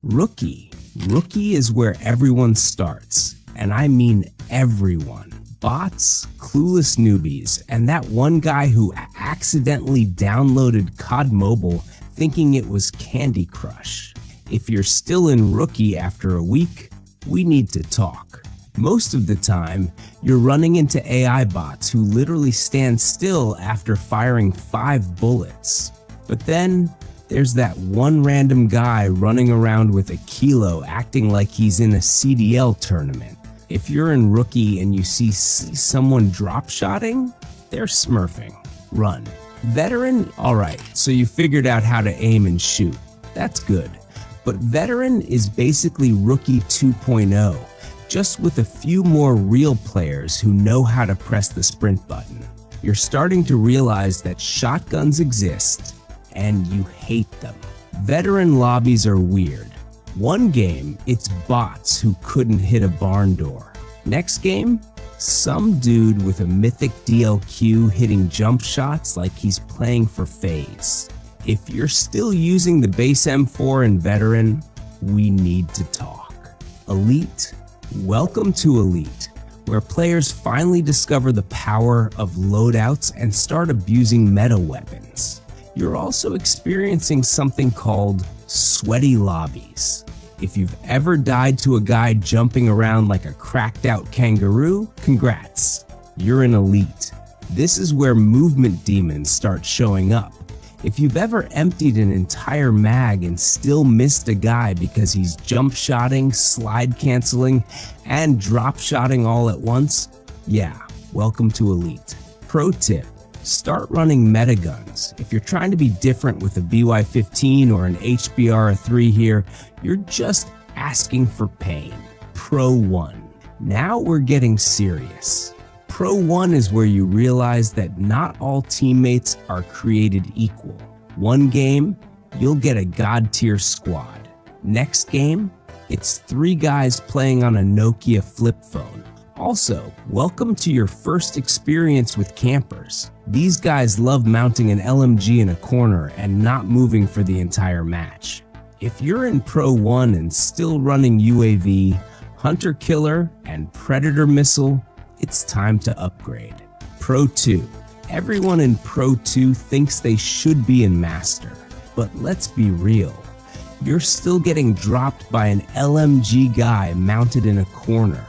Rookie. Rookie is where everyone starts, and I mean everyone. Bots, clueless newbies, and that one guy who accidentally downloaded COD Mobile thinking it was Candy Crush. If you're still in Rookie after a week, we need to talk. Most of the time, you're running into AI bots who literally stand still after firing 5 bullets. But then, there's that one random guy running around with a kilo acting like he's in a CDL tournament. If you're in Rookie and you see someone drop-shotting, they're smurfing. Run. Veteran? Alright, so you figured out how to aim and shoot. That's good. But Veteran is basically Rookie 2.0, just with a few more real players who know how to press the sprint button. You're starting to realize that shotguns exist, and you hate them. Veteran lobbies are weird. One game, it's bots who couldn't hit a barn door. Next game, some dude with a mythic DLQ hitting jump shots like he's playing for FaZe. If you're still using the base M4 in Veteran, we need to talk. Elite, welcome to Elite, where players finally discover the power of loadouts and start abusing meta weapons. You're also experiencing something called sweaty lobbies. If you've ever died to a guy jumping around like a cracked out kangaroo, congrats, you're in Elite. This is where movement demons start showing up. If you've ever emptied an entire mag and still missed a guy because he's jump shotting, slide canceling, and drop shotting all at once, yeah, welcome to Elite. Pro tip. Start running meta guns. If you're trying to be different with a BY-15 or an HBR-3 here, you're just asking for pain. Pro 1. Now we're getting serious. Pro 1 is where you realize that not all teammates are created equal. One game, you'll get a god tier squad. Next game, it's 3 guys playing on a Nokia flip phone. Also, welcome to your first experience with campers. These guys love mounting an LMG in a corner and not moving for the entire match. If you're in Pro 1 and still running UAV, Hunter Killer, and Predator Missile, it's time to upgrade. Pro 2. Everyone in Pro 2 thinks they should be in Master, but let's be real. You're still getting dropped by an LMG guy mounted in a corner.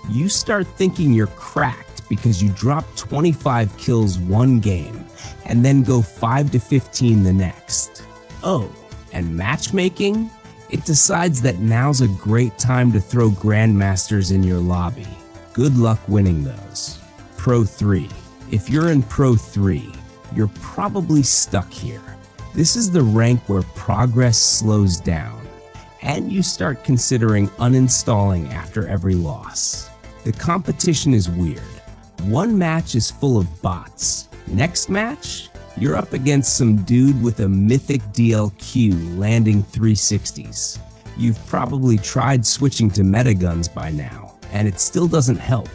You start thinking you're cracked because you drop 25 kills one game and then go 5 to 15 the next. Oh, and matchmaking? It decides that now's a great time to throw Grandmasters in your lobby. Good luck winning those. Pro 3. If you're in Pro 3, you're probably stuck here. This is the rank where progress slows down, and you start considering uninstalling after every loss. The competition is weird. One match is full of bots. Next match, you're up against some dude with a mythic DLQ landing 360s. You've probably tried switching to metaguns by now, and it still doesn't help.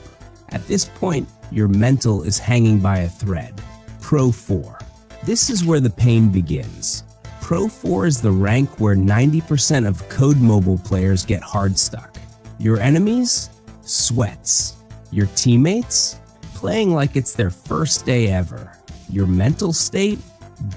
At this point, your mental is hanging by a thread. Pro 4. This is where the pain begins. Pro 4 is the rank where 90% of COD Mobile players get hard stuck. Your enemies? Sweats. Your teammates? Playing like it's their first day ever. Your mental state?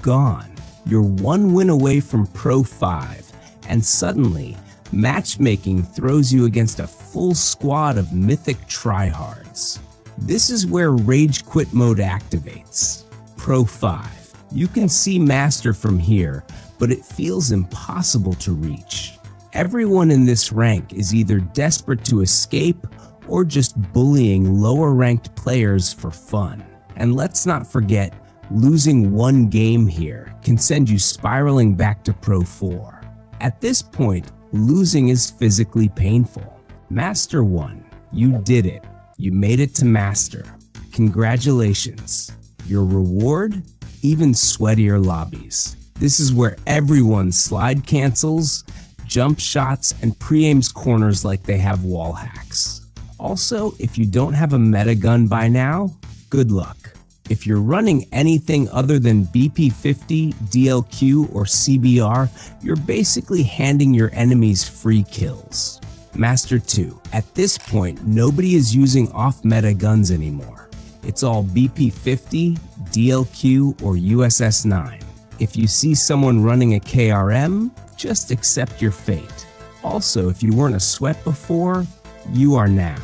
Gone. You're one win away from Pro 5, and suddenly, matchmaking throws you against a full squad of mythic tryhards. This is where Rage Quit mode activates. Pro 5. You can see Master from here, but it feels impossible to reach. Everyone in this rank is either desperate to escape or just bullying lower ranked players for fun. And let's not forget, losing one game here can send you spiraling back to Pro 4. At this point, losing is physically painful. Master 1, you did it. You made it to Master. Congratulations. Your reward? Even sweatier lobbies. This is where everyone slide cancels, jump shots, and pre-aims corners like they have wall hacks. Also, if you don't have a meta gun by now, good luck. If you're running anything other than BP50, DLQ, or CBR, you're basically handing your enemies free kills. Master 2. At this point, nobody is using off-meta guns anymore. It's all BP50, DLQ, or USS-9. If you see someone running a KRM, just accept your fate. Also, if you weren't a sweat before, you are now.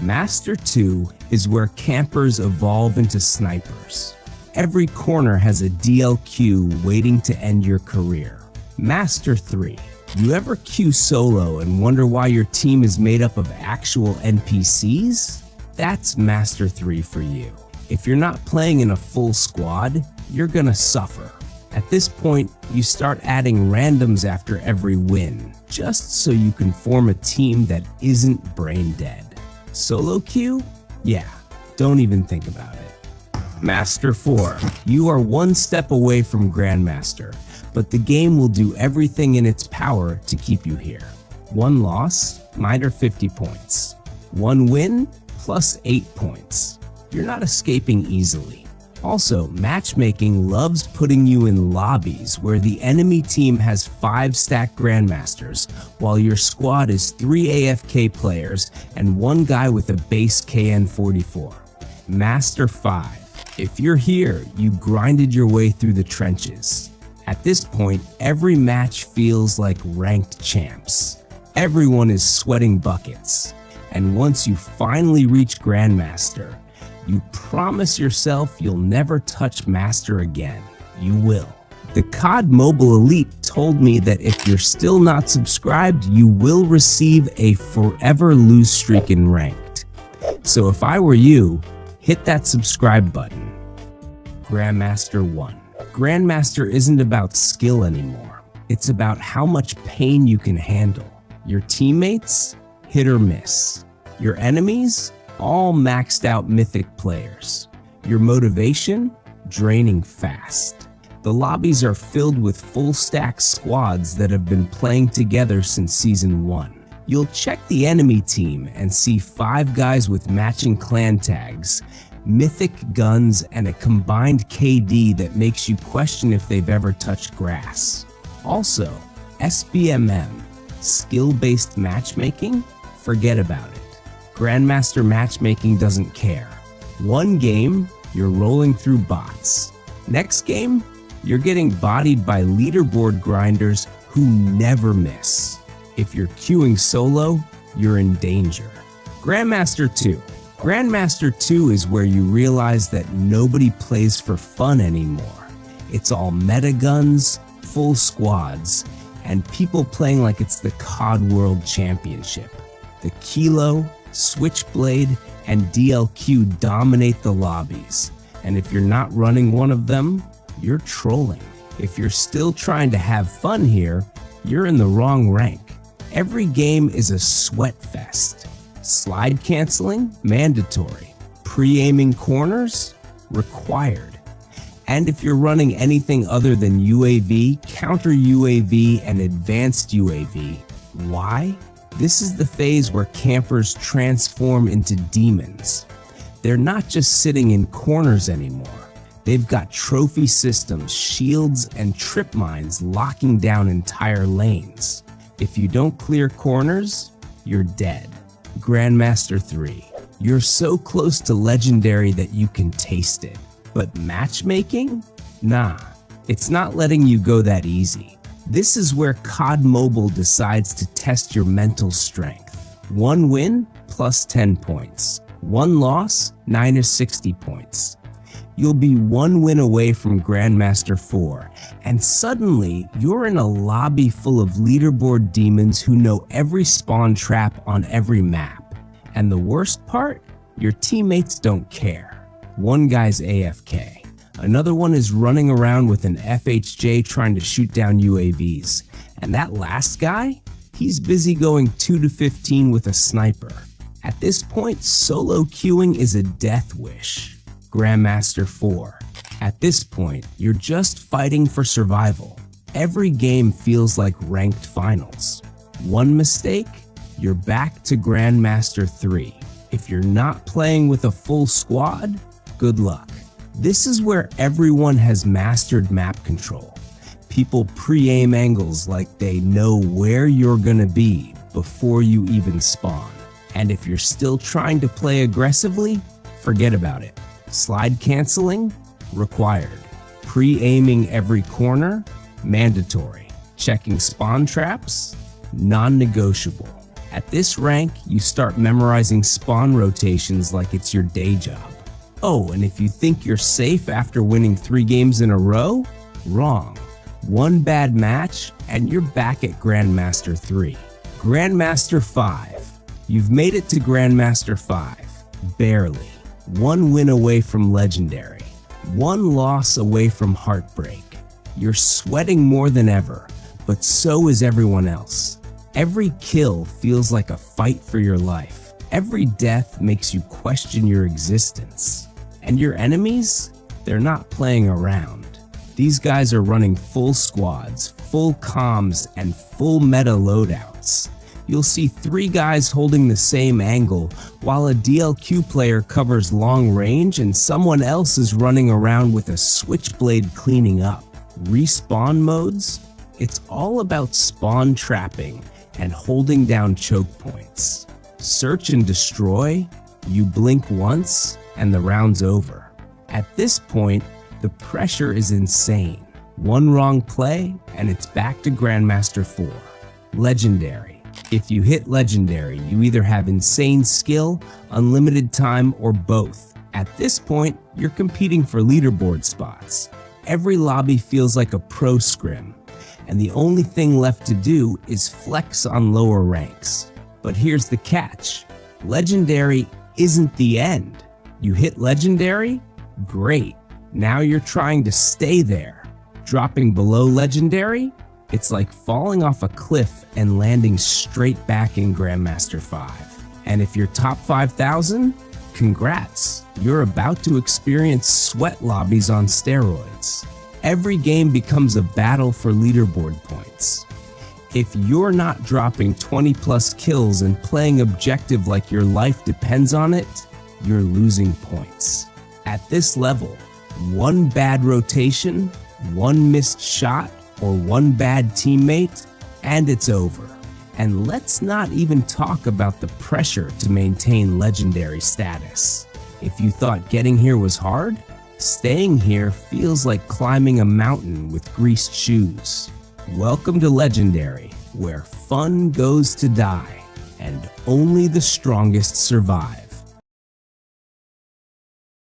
Master 2 is where campers evolve into snipers. Every corner has a DLQ waiting to end your career. Master 3. You ever queue solo and wonder why your team is made up of actual NPCs? That's Master 3 for you. If you're not playing in a full squad, you're gonna suffer. At this point, you start adding randoms after every win, just so you can form a team that isn't brain dead. Solo queue? Yeah, don't even think about it. Master 4. You are one step away from Grandmaster, but the game will do everything in its power to keep you here. One loss, minor 50 points. One win, plus 8 points. You're not escaping easily. Also, matchmaking loves putting you in lobbies where the enemy team has 5 stacked Grandmasters, while your squad is 3 AFK players and 1 guy with a base KN44. Master 5. If you're here, you grinded your way through the trenches. At this point, every match feels like ranked champs. Everyone is sweating buckets. And once you finally reach Grandmaster, you promise yourself you'll never touch Master again. You will. The COD Mobile Elite told me that if you're still not subscribed, you will receive a forever lose streak in ranked. So if I were you, hit that subscribe button. Grandmaster 1. Grandmaster isn't about skill anymore. It's about how much pain you can handle. Your teammates? Hit or miss. Your enemies? All maxed out mythic players. Your motivation? Draining fast. The lobbies are filled with full stack squads that have been playing together since Season 1. You'll check the enemy team and see 5 guys with matching clan tags, mythic guns, and a combined KD that makes you question if they've ever touched grass. Also, SBMM, skill-based matchmaking? Forget about it. Grandmaster matchmaking doesn't care. One game, you're rolling through bots. Next game, you're getting bodied by leaderboard grinders who never miss. If you're queuing solo, you're in danger. Grandmaster 2. Grandmaster 2 is where you realize that nobody plays for fun anymore. It's all meta guns, full squads, and people playing like it's the COD World Championship. The Kilo, Switchblade, and DLQ dominate the lobbies, and if you're not running one of them, you're trolling. If you're still trying to have fun here, you're in the wrong rank. Every game is a sweat fest. Slide canceling? Mandatory. Pre-aiming corners? Required. And if you're running anything other than UAV, counter UAV, and advanced UAV, why? This is the phase where campers transform into demons. They're not just sitting in corners anymore. They've got trophy systems, shields, and trip mines locking down entire lanes. If you don't clear corners, you're dead. Grandmaster 3. You're so close to legendary that you can taste it. But matchmaking? Nah, it's not letting you go that easy. This is where COD Mobile decides to test your mental strength. One win, plus 10 points. One loss, minus 60 points. You'll be one win away from Grandmaster 4, and suddenly you're in a lobby full of leaderboard demons who know every spawn trap on every map. And the worst part? Your teammates don't care. One guy's AFK. Another one is running around with an FHJ trying to shoot down UAVs. And that last guy? He's busy going 2 to 15 with a sniper. At this point, solo queuing is a death wish. Grandmaster 4. At this point, you're just fighting for survival. Every game feels like ranked finals. One mistake, you're back to Grandmaster 3. If you're not playing with a full squad, good luck. This is where everyone has mastered map control. People pre-aim angles like they know where you're gonna be before you even spawn. And if you're still trying to play aggressively, forget about it. Slide canceling? Required. Pre-aiming every corner? Mandatory. Checking spawn traps? Non-negotiable. At this rank, you start memorizing spawn rotations like it's your day job. Oh, and if you think you're safe after winning 3 games in a row? Wrong. One bad match, and you're back at Grandmaster 3. Grandmaster 5. You've made it to Grandmaster 5. Barely. 1 win away from Legendary. 1 loss away from heartbreak. You're sweating more than ever, but so is everyone else. Every kill feels like a fight for your life. Every death makes you question your existence. And your enemies? They're not playing around. These guys are running full squads, full comms, and full meta loadouts. You'll see 3 guys holding the same angle, while a DLQ player covers long range and someone else is running around with a switchblade cleaning up. Respawn modes? It's all about spawn trapping and holding down choke points. Search and destroy? You blink once and the round's over. At this point, the pressure is insane. 1 wrong play and it's back to Grandmaster 4. Legendary. If you hit Legendary, you either have insane skill, unlimited time, or both. At this point, you're competing for leaderboard spots. Every lobby feels like a pro scrim, and the only thing left to do is flex on lower ranks. But here's the catch. Legendary isn't the end. You hit Legendary? Great. Now you're trying to stay there. Dropping below Legendary? It's like falling off a cliff and landing straight back in Grandmaster 5. And if you're top 5,000, congrats, you're about to experience sweat lobbies on steroids. Every game becomes a battle for leaderboard points. If you're not dropping 20+ kills and playing objective like your life depends on it, you're losing points. At this level, 1 bad rotation, 1 missed shot, or 1 bad teammate, and it's over. And let's not even talk about the pressure to maintain Legendary status. If you thought getting here was hard, staying here feels like climbing a mountain with greased shoes. Welcome to Legendary, where fun goes to die, and only the strongest survive.